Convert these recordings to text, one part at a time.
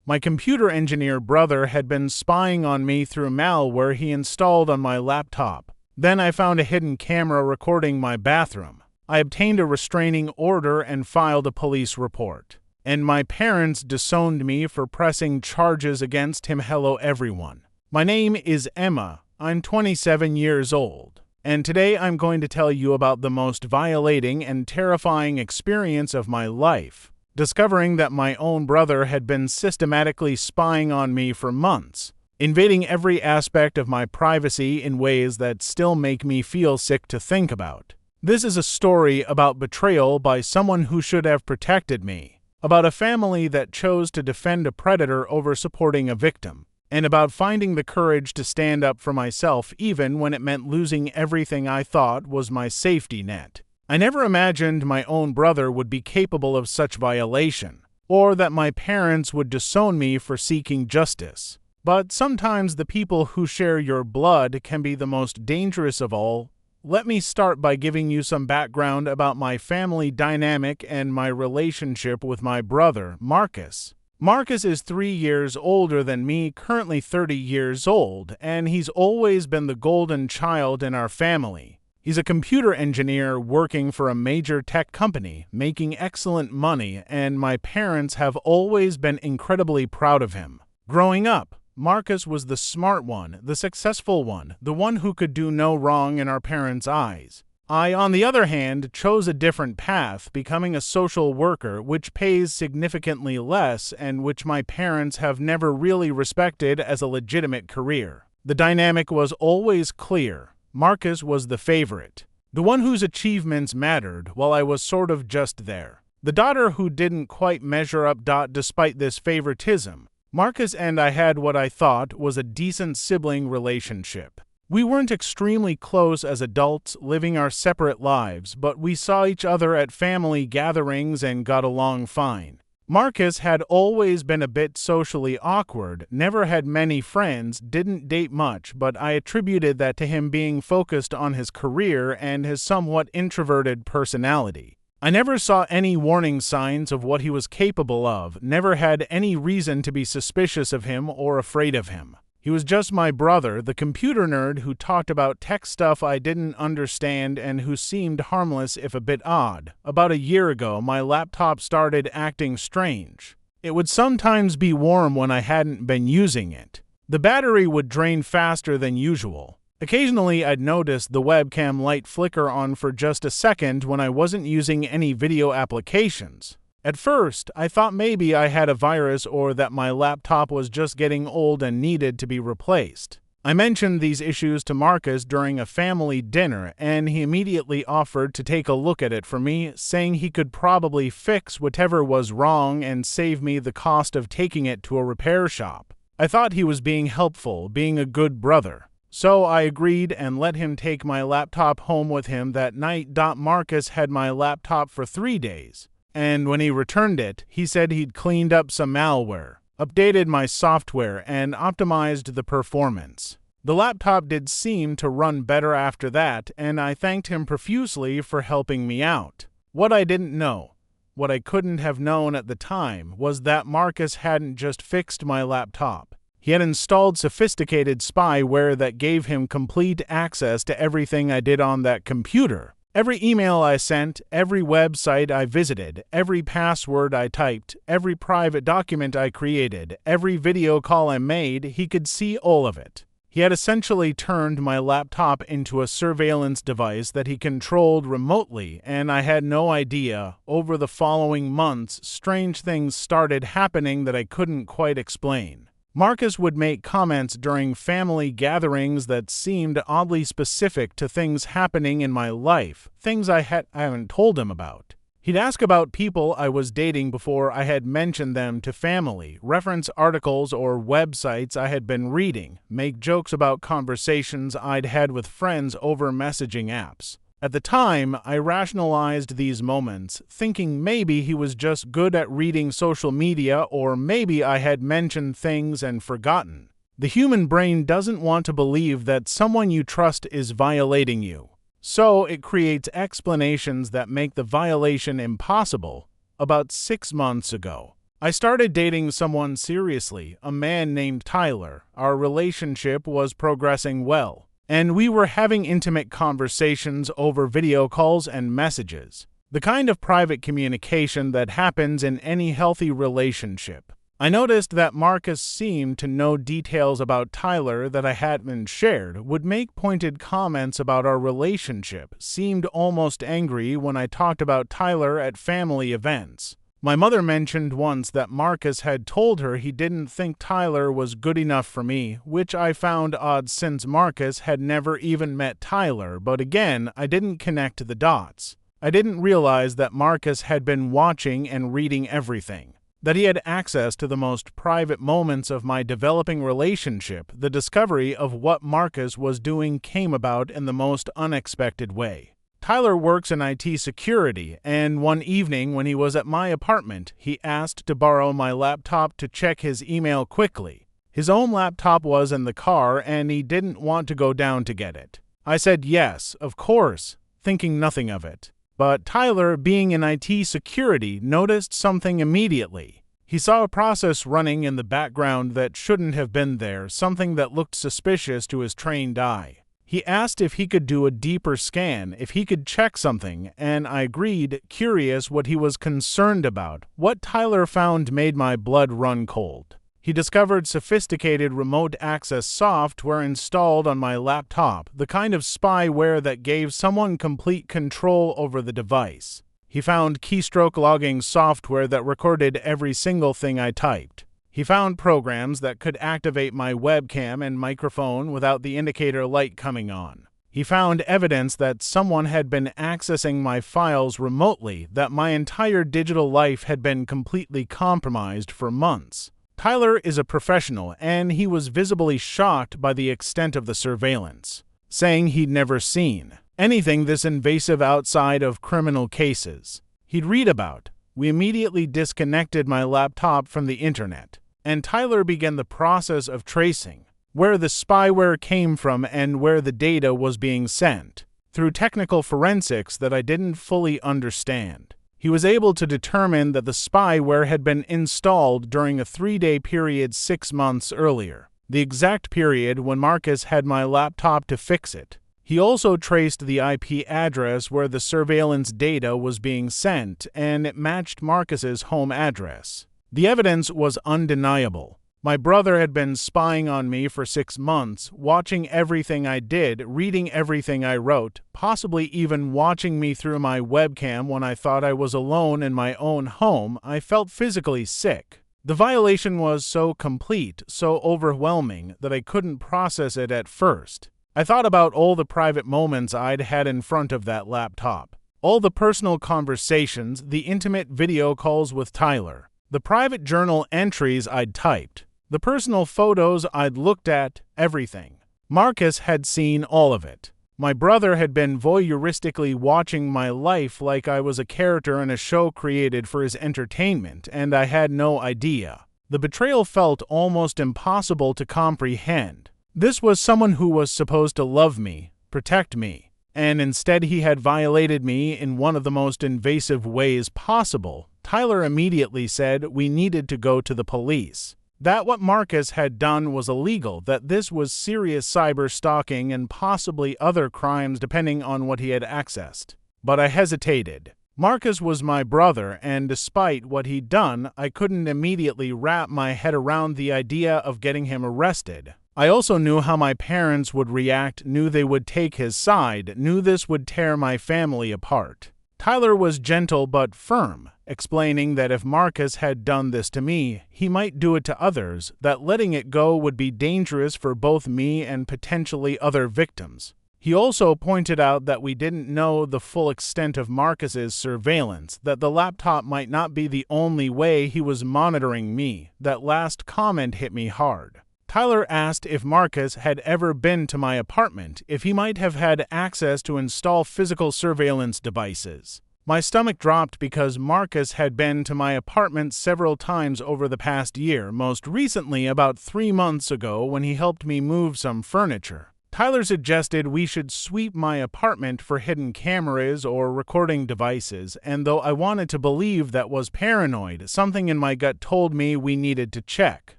My computer engineer brother had been spying on me through malware he installed on my laptop. Then I found a hidden camera recording my bathroom. I obtained a restraining order and filed a police report. And my parents disowned me for pressing charges against him. Hello everyone. My name is Emma. I'm 27 years old. And today I'm going to tell you about the most violating and terrifying experience of my life. Discovering that my own brother had been systematically spying on me for months, invading every aspect of my privacy in ways that still make me feel sick to think about. This is a story about betrayal by someone who should have protected me, about a family that chose to defend a predator over supporting a victim, and about finding the courage to stand up for myself even when it meant losing everything I thought was my safety net. I never imagined my own brother would be capable of such violation, or that my parents would disown me for seeking justice. But sometimes the people who share your blood can be the most dangerous of all. Let me start by giving you some background about my family dynamic and my relationship with my brother, Marcus. Marcus is 3 years older than me, currently 30 years old, and he's always been the golden child in our family. He's a computer engineer working for a major tech company, making excellent money, and my parents have always been incredibly proud of him. Growing up, Marcus was the smart one, the successful one, the one who could do no wrong in our parents' eyes. I, on the other hand, chose a different path, becoming a social worker, which pays significantly less and which my parents have never really respected as a legitimate career. The dynamic was always clear. Marcus was the favorite, the one whose achievements mattered, while I was sort of just there. The daughter who didn't quite measure up. Despite this favoritism, Marcus and I had what I thought was a decent sibling relationship. We weren't extremely close as adults, living our separate lives, but we saw each other at family gatherings and got along fine. Marcus had always been a bit socially awkward, never had many friends, didn't date much, but I attributed that to him being focused on his career and his somewhat introverted personality. I never saw any warning signs of what he was capable of, never had any reason to be suspicious of him or afraid of him. He was just my brother, the computer nerd who talked about tech stuff I didn't understand and who seemed harmless if a bit odd. About a year ago, my laptop started acting strange. It would sometimes be warm when I hadn't been using it. The battery would drain faster than usual. Occasionally, I'd notice the webcam light flicker on for just a second when I wasn't using any video applications. At first, I thought maybe I had a virus or that my laptop was just getting old and needed to be replaced. I mentioned these issues to Marcus during a family dinner, and he immediately offered to take a look at it for me, saying he could probably fix whatever was wrong and save me the cost of taking it to a repair shop. I thought he was being helpful, being a good brother. So I agreed and let him take my laptop home with him that night. Marcus had my laptop for 3 days. And when he returned it, he said he'd cleaned up some malware, updated my software, and optimized the performance. The laptop did seem to run better after that, and I thanked him profusely for helping me out. What I didn't know, what I couldn't have known at the time, was that Marcus hadn't just fixed my laptop. He had installed sophisticated spyware that gave him complete access to everything I did on that computer. Every email I sent, every website I visited, every password I typed, every private document I created, every video call I made, he could see all of it. He had essentially turned my laptop into a surveillance device that he controlled remotely, and I had no idea. Over the following months, strange things started happening that I couldn't quite explain. Marcus would make comments during family gatherings that seemed oddly specific to things happening in my life, things I haven't told him about. He'd ask about people I was dating before I had mentioned them to family, reference articles or websites I had been reading, make jokes about conversations I'd had with friends over messaging apps. At the time, I rationalized these moments, thinking maybe he was just good at reading social media or maybe I had mentioned things and forgotten. The human brain doesn't want to believe that someone you trust is violating you, so it creates explanations that make the violation impossible. About 6 months ago, I started dating someone seriously, a man named Tyler. Our relationship was progressing well, and we were having intimate conversations over video calls and messages, the kind of private communication that happens in any healthy relationship. I noticed that Marcus seemed to know details about Tyler that I hadn't shared, would make pointed comments about our relationship, seemed almost angry when I talked about Tyler at family events. My mother mentioned once that Marcus had told her he didn't think Tyler was good enough for me, which I found odd since Marcus had never even met Tyler, but again, I didn't connect the dots. I didn't realize that Marcus had been watching and reading everything, that he had access to the most private moments of my developing relationship. The discovery of what Marcus was doing came about in the most unexpected way. Tyler works in IT security, and one evening when he was at my apartment, he asked to borrow my laptop to check his email quickly. His own laptop was in the car, and he didn't want to go down to get it. I said yes, of course, thinking nothing of it. But Tyler, being in IT security, noticed something immediately. He saw a process running in the background that shouldn't have been there, something that looked suspicious to his trained eye. He asked if he could do a deeper scan, if he could check something, and I agreed, curious what he was concerned about. What Tyler found made my blood run cold. He discovered sophisticated remote access software installed on my laptop, the kind of spyware that gave someone complete control over the device. He found keystroke logging software that recorded every single thing I typed. He found programs that could activate my webcam and microphone without the indicator light coming on. He found evidence that someone had been accessing my files remotely, that my entire digital life had been completely compromised for months. Tyler is a professional, and he was visibly shocked by the extent of the surveillance, saying he'd never seen anything this invasive outside of criminal cases he'd read about. We immediately disconnected my laptop from the internet, and Tyler began the process of tracing where the spyware came from and where the data was being sent. Through technical forensics that I didn't fully understand, he was able to determine that the spyware had been installed during a 3-day period 6 months earlier, the exact period when Marcus had my laptop to fix it. He also traced the IP address where the surveillance data was being sent, and it matched Marcus's home address. The evidence was undeniable. My brother had been spying on me for 6 months, watching everything I did, reading everything I wrote, possibly even watching me through my webcam when I thought I was alone in my own home. I felt physically sick. The violation was so complete, so overwhelming, that I couldn't process it at first. I thought about all the private moments I'd had in front of that laptop, all the personal conversations, the intimate video calls with Tyler, the private journal entries I'd typed, the personal photos I'd looked at, everything. Marcus had seen all of it. My brother had been voyeuristically watching my life like I was a character in a show created for his entertainment, and I had no idea. The betrayal felt almost impossible to comprehend. This was someone who was supposed to love me, protect me, and instead he had violated me in one of the most invasive ways possible. Tyler immediately said we needed to go to the police, that what Marcus had done was illegal, that this was serious cyber stalking and possibly other crimes depending on what he had accessed. But I hesitated. Marcus was my brother, and despite what he'd done, I couldn't immediately wrap my head around the idea of getting him arrested. I also knew how my parents would react, knew they would take his side, knew this would tear my family apart. Tyler was gentle but firm, explaining that if Marcus had done this to me, he might do it to others, that letting it go would be dangerous for both me and potentially other victims. He also pointed out that we didn't know the full extent of Marcus's surveillance, that the laptop might not be the only way he was monitoring me. That last comment hit me hard. Tyler asked if Marcus had ever been to my apartment, if he might have had access to install physical surveillance devices. My stomach dropped because Marcus had been to my apartment several times over the past year, most recently about 3 months ago when he helped me move some furniture. Tyler suggested we should sweep my apartment for hidden cameras or recording devices, and though I wanted to believe that was paranoid, something in my gut told me we needed to check.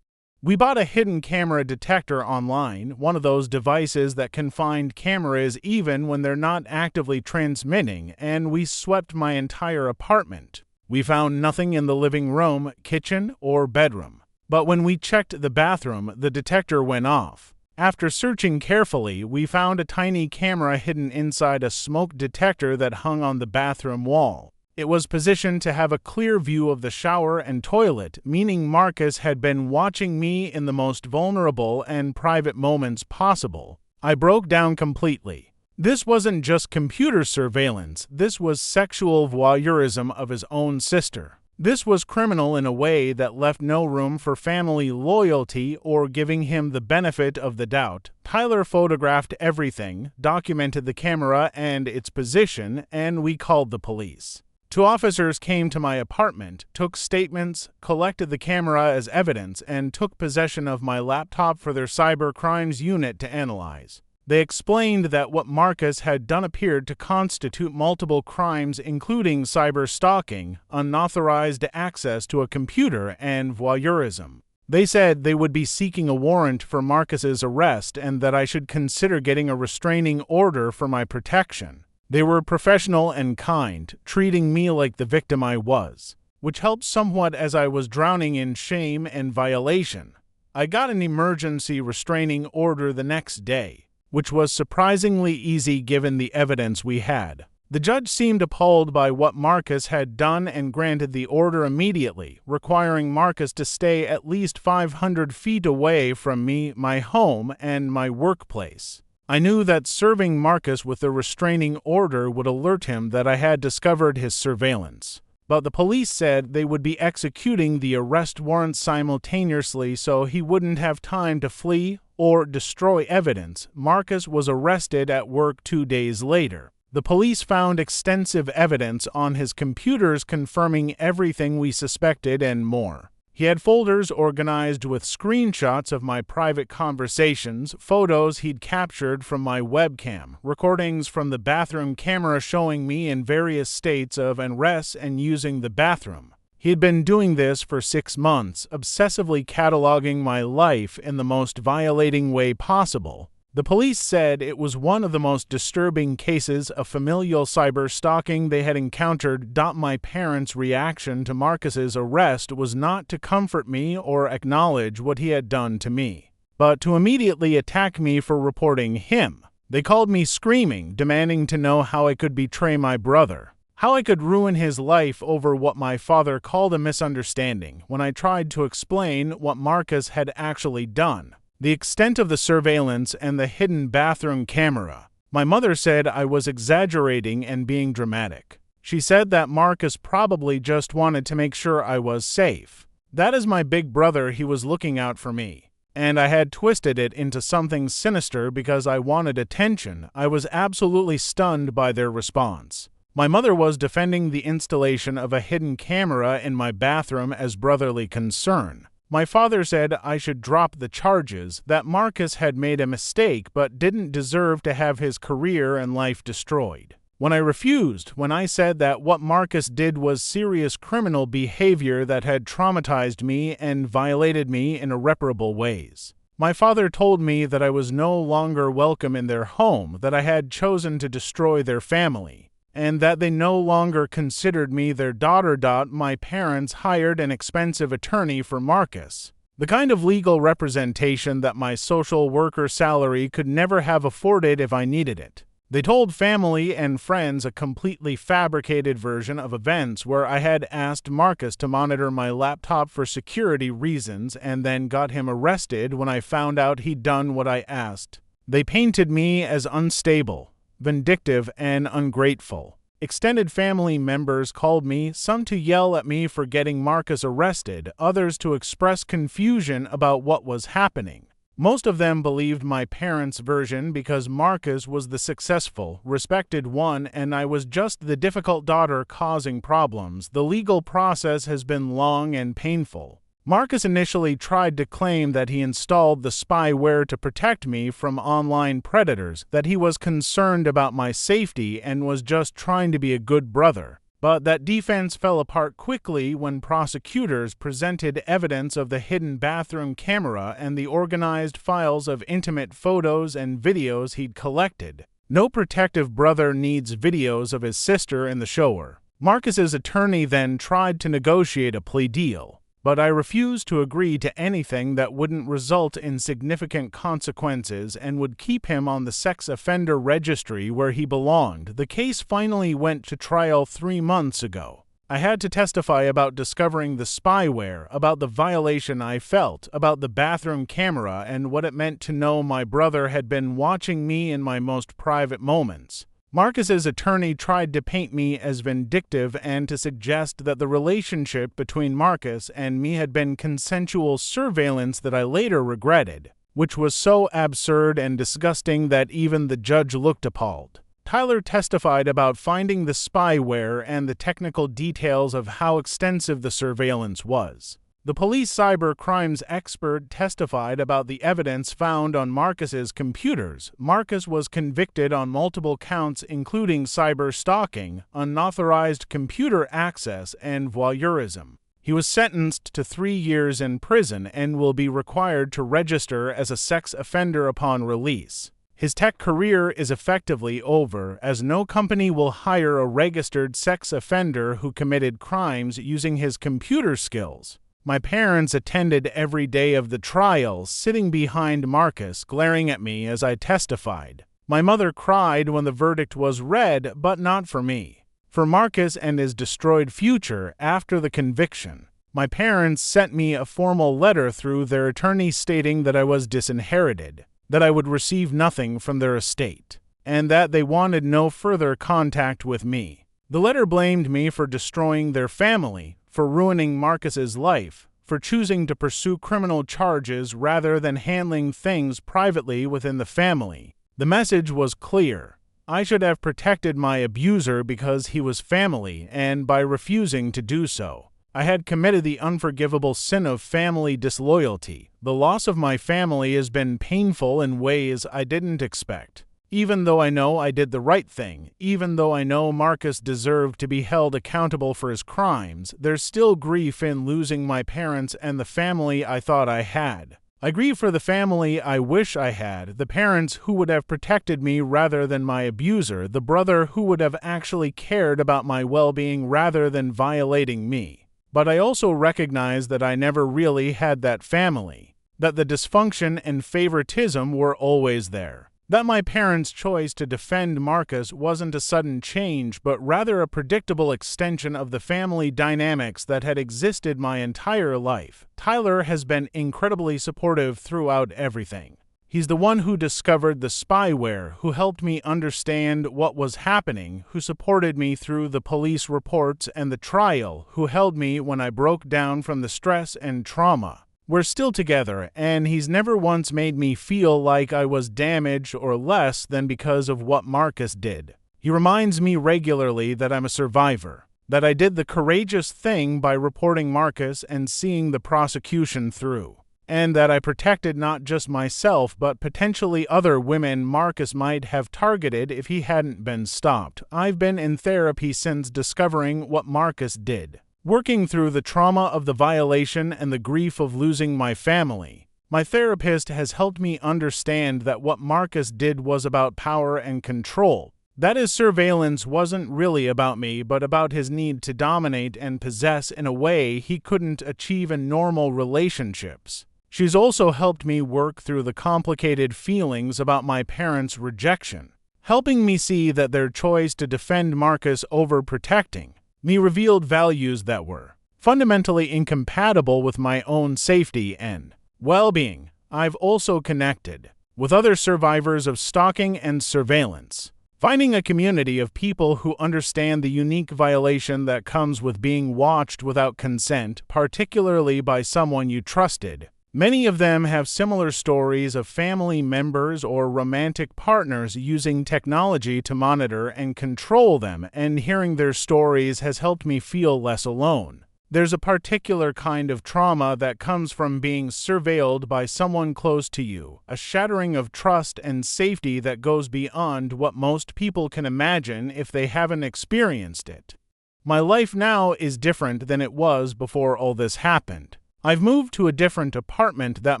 We bought a hidden camera detector online, one of those devices that can find cameras even when they're not actively transmitting, and we swept my entire apartment. We found nothing in the living room, kitchen, or bedroom. But when we checked the bathroom, the detector went off. After searching carefully, we found a tiny camera hidden inside a smoke detector that hung on the bathroom wall. It was positioned to have a clear view of the shower and toilet, meaning Marcus had been watching me in the most vulnerable and private moments possible. I broke down completely. This wasn't just computer surveillance, this was sexual voyeurism of his own sister. This was criminal in a way that left no room for family loyalty or giving him the benefit of the doubt. Tyler photographed everything, documented the camera and its position, and we called the police. 2 officers came to my apartment, took statements, collected the camera as evidence, and took possession of my laptop for their cyber crimes unit to analyze. They explained that what Marcus had done appeared to constitute multiple crimes including cyber stalking, unauthorized access to a computer, and voyeurism. They said they would be seeking a warrant for Marcus's arrest and that I should consider getting a restraining order for my protection. They were professional and kind, treating me like the victim I was, which helped somewhat as I was drowning in shame and violation. I got an emergency restraining order the next day, which was surprisingly easy given the evidence we had. The judge seemed appalled by what Marcus had done and granted the order immediately, requiring Marcus to stay at least 500 feet away from me, my home, and my workplace. I knew that serving Marcus with a restraining order would alert him that I had discovered his surveillance. But the police said they would be executing the arrest warrant simultaneously so he wouldn't have time to flee or destroy evidence. Marcus was arrested at work 2 days later. The police found extensive evidence on his computers confirming everything we suspected and more. He had folders organized with screenshots of my private conversations, photos he'd captured from my webcam, recordings from the bathroom camera showing me in various states of undress and using the bathroom. He had been doing this for 6 months, obsessively cataloging my life in the most violating way possible. The police said it was one of the most disturbing cases of familial cyber stalking they had encountered. My parents' reaction to Marcus's arrest was not to comfort me or acknowledge what he had done to me, but to immediately attack me for reporting him. They called me screaming, demanding to know how I could betray my brother, how I could ruin his life over what my father called a misunderstanding when I tried to explain what Marcus had actually done. The extent of the surveillance and the hidden bathroom camera. My mother said I was exaggerating and being dramatic. She said that Marcus probably just wanted to make sure I was safe. That is my big brother, he was looking out for me. And I had twisted it into something sinister because I wanted attention. I was absolutely stunned by their response. My mother was defending the installation of a hidden camera in my bathroom as brotherly concern. My father said I should drop the charges, that Marcus had made a mistake but didn't deserve to have his career and life destroyed. When I refused, when I said that what Marcus did was serious criminal behavior that had traumatized me and violated me in irreparable ways. My father told me that I was no longer welcome in their home, that I had chosen to destroy their family, and that they no longer considered me their daughter. My parents hired an expensive attorney for Marcus, the kind of legal representation that my social worker salary could never have afforded if I needed it. They told family and friends a completely fabricated version of events where I had asked Marcus to monitor my laptop for security reasons and then got him arrested when I found out he'd done what I asked. They painted me as unstable, vindictive, and ungrateful. Extended family members called me, some to yell at me for getting Marcus arrested, others to express confusion about what was happening. Most of them believed my parents' version because Marcus was the successful, respected one and I was just the difficult daughter causing problems. The legal process has been long and painful. Marcus initially tried to claim that he installed the spyware to protect me from online predators, that he was concerned about my safety and was just trying to be a good brother. But that defense fell apart quickly when prosecutors presented evidence of the hidden bathroom camera and the organized files of intimate photos and videos he'd collected. No protective brother needs videos of his sister in the shower. Marcus's attorney then tried to negotiate a plea deal, but I refused to agree to anything that wouldn't result in significant consequences and would keep him on the sex offender registry where he belonged. The case finally went to trial 3 months ago. I had to testify about discovering the spyware, about the violation I felt, about the bathroom camera, and what it meant to know my brother had been watching me in my most private moments. Marcus's attorney tried to paint me as vindictive and to suggest that the relationship between Marcus and me had been consensual surveillance that I later regretted, which was so absurd and disgusting that even the judge looked appalled. Tyler testified about finding the spyware and the technical details of how extensive the surveillance was. The police cyber crimes expert testified about the evidence found on Marcus's computers. Marcus was convicted on multiple counts including cyber stalking, unauthorized computer access, and voyeurism. He was sentenced to 3 years in prison and will be required to register as a sex offender upon release. His tech career is effectively over, as no company will hire a registered sex offender who committed crimes using his computer skills. My parents attended every day of the trial, sitting behind Marcus, glaring at me as I testified. My mother cried when the verdict was read, but not for me. For Marcus and his destroyed future after the conviction. My parents sent me a formal letter through their attorney stating that I was disinherited, that I would receive nothing from their estate, and that they wanted no further contact with me. The letter blamed me for destroying their family, for ruining Marcus's life, for choosing to pursue criminal charges rather than handling things privately within the family. The message was clear. I should have protected my abuser because he was family, and by refusing to do so, I had committed the unforgivable sin of family disloyalty. The loss of my family has been painful in ways I didn't expect. Even though I know I did the right thing, even though I know Marcus deserved to be held accountable for his crimes, there's still grief in losing my parents and the family I thought I had. I grieve for the family I wish I had, the parents who would have protected me rather than my abuser, the brother who would have actually cared about my well-being rather than violating me. But I also recognize that I never really had that family, that the dysfunction and favoritism were always there, that my parents' choice to defend Marcus wasn't a sudden change, but rather a predictable extension of the family dynamics that had existed my entire life. Tyler has been incredibly supportive throughout everything. He's the one who discovered the spyware, who helped me understand what was happening, who supported me through the police reports and the trial, who held me when I broke down from the stress and trauma. We're still together, and he's never once made me feel like I was damaged or less than because of what Marcus did. He reminds me regularly that I'm a survivor, that I did the courageous thing by reporting Marcus and seeing the prosecution through, and that I protected not just myself but potentially other women Marcus might have targeted if he hadn't been stopped. I've been in therapy since discovering what Marcus did, working through the trauma of the violation and the grief of losing my family. My therapist has helped me understand that what Marcus did was about power and control, that his surveillance wasn't really about me but about his need to dominate and possess in a way he couldn't achieve in normal relationships. She's also helped me work through the complicated feelings about my parents' rejection, helping me see that their choice to defend Marcus over protecting me revealed values that were fundamentally incompatible with my own safety and well-being. I've also connected with other survivors of stalking and surveillance, finding a community of people who understand the unique violation that comes with being watched without consent, particularly by someone you trusted. Many of them have similar stories of family members or romantic partners using technology to monitor and control them, and hearing their stories has helped me feel less alone. There's a particular kind of trauma that comes from being surveilled by someone close to you, a shattering of trust and safety that goes beyond what most people can imagine if they haven't experienced it. My life now is different than it was before all this happened. I've moved to a different apartment that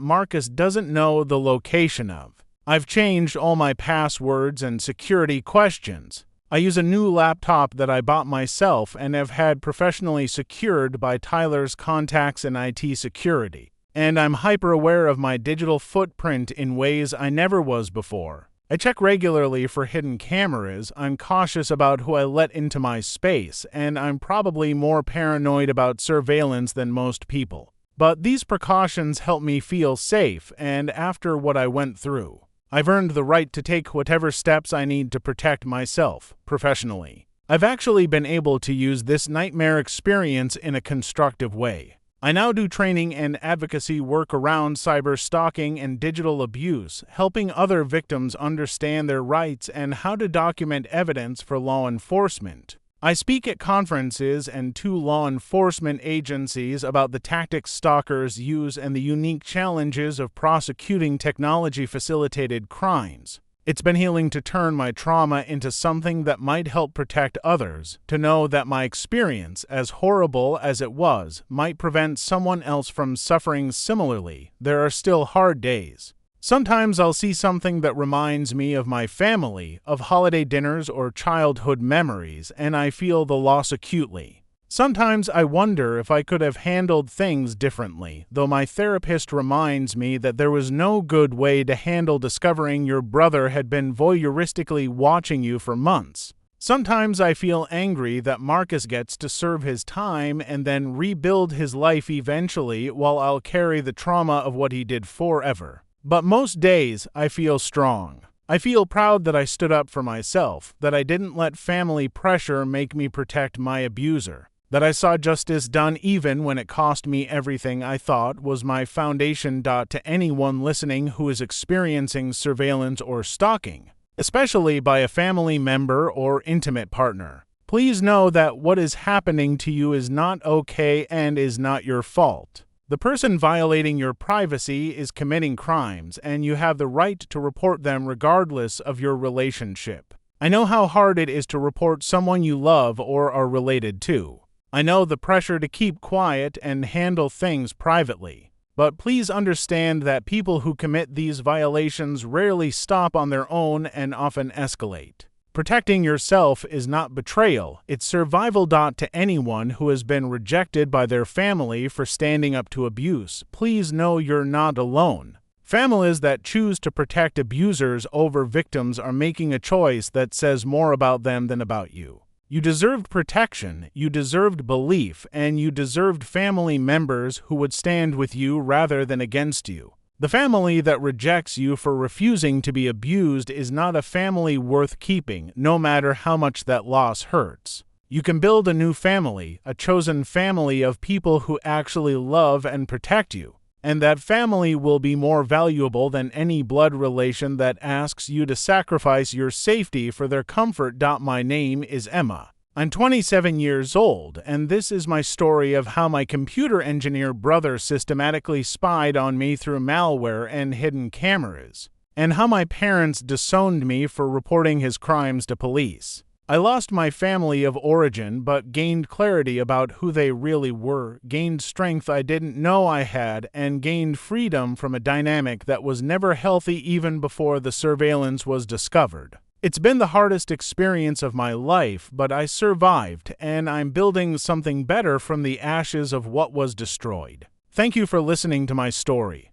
Marcus doesn't know the location of. I've changed all my passwords and security questions. I use a new laptop that I bought myself and have had professionally secured by Tyler's contacts in IT security. And I'm hyper aware of my digital footprint in ways I never was before. I check regularly for hidden cameras, I'm cautious about who I let into my space, and I'm probably more paranoid about surveillance than most people. But these precautions help me feel safe, and after what I went through, I've earned the right to take whatever steps I need to protect myself, professionally. I've actually been able to use this nightmare experience in a constructive way. I now do training and advocacy work around cyber stalking and digital abuse, helping other victims understand their rights and how to document evidence for law enforcement. I speak at conferences and to law enforcement agencies about the tactics stalkers use and the unique challenges of prosecuting technology-facilitated crimes. It's been healing to turn my trauma into something that might help protect others, to know that my experience, as horrible as it was, might prevent someone else from suffering similarly. There are still hard days. Sometimes I'll see something that reminds me of my family, of holiday dinners or childhood memories, and I feel the loss acutely. Sometimes I wonder if I could have handled things differently, though my therapist reminds me that there was no good way to handle discovering your brother had been voyeuristically watching you for months. Sometimes I feel angry that Marcus gets to serve his time and then rebuild his life eventually while I'll carry the trauma of what he did forever. But most days I feel strong. I feel proud that I stood up for myself, that I didn't let family pressure make me protect my abuser, that I saw justice done even when it cost me everything I thought was my foundation. To anyone listening who is experiencing surveillance or stalking, especially by a family member or intimate partner, please know that what is happening to you is not okay and is not your fault. The person violating your privacy is committing crimes, and you have the right to report them regardless of your relationship. I know how hard it is to report someone you love or are related to. I know the pressure to keep quiet and handle things privately. But please understand that people who commit these violations rarely stop on their own and often escalate. Protecting yourself is not betrayal, it's survival. To anyone who has been rejected by their family for standing up to abuse, please know you're not alone. Families that choose to protect abusers over victims are making a choice that says more about them than about you. You deserved protection, you deserved belief, and you deserved family members who would stand with you rather than against you. The family that rejects you for refusing to be abused is not a family worth keeping, no matter how much that loss hurts. You can build a new family, a chosen family of people who actually love and protect you, and that family will be more valuable than any blood relation that asks you to sacrifice your safety for their comfort. My name is Emma. I'm 27 years old, and this is my story of how my computer engineer brother systematically spied on me through malware and hidden cameras, and how my parents disowned me for reporting his crimes to police. I lost my family of origin, but gained clarity about who they really were, gained strength I didn't know I had, and gained freedom from a dynamic that was never healthy even before the surveillance was discovered. It's been the hardest experience of my life, but I survived, and I'm building something better from the ashes of what was destroyed. Thank you for listening to my story.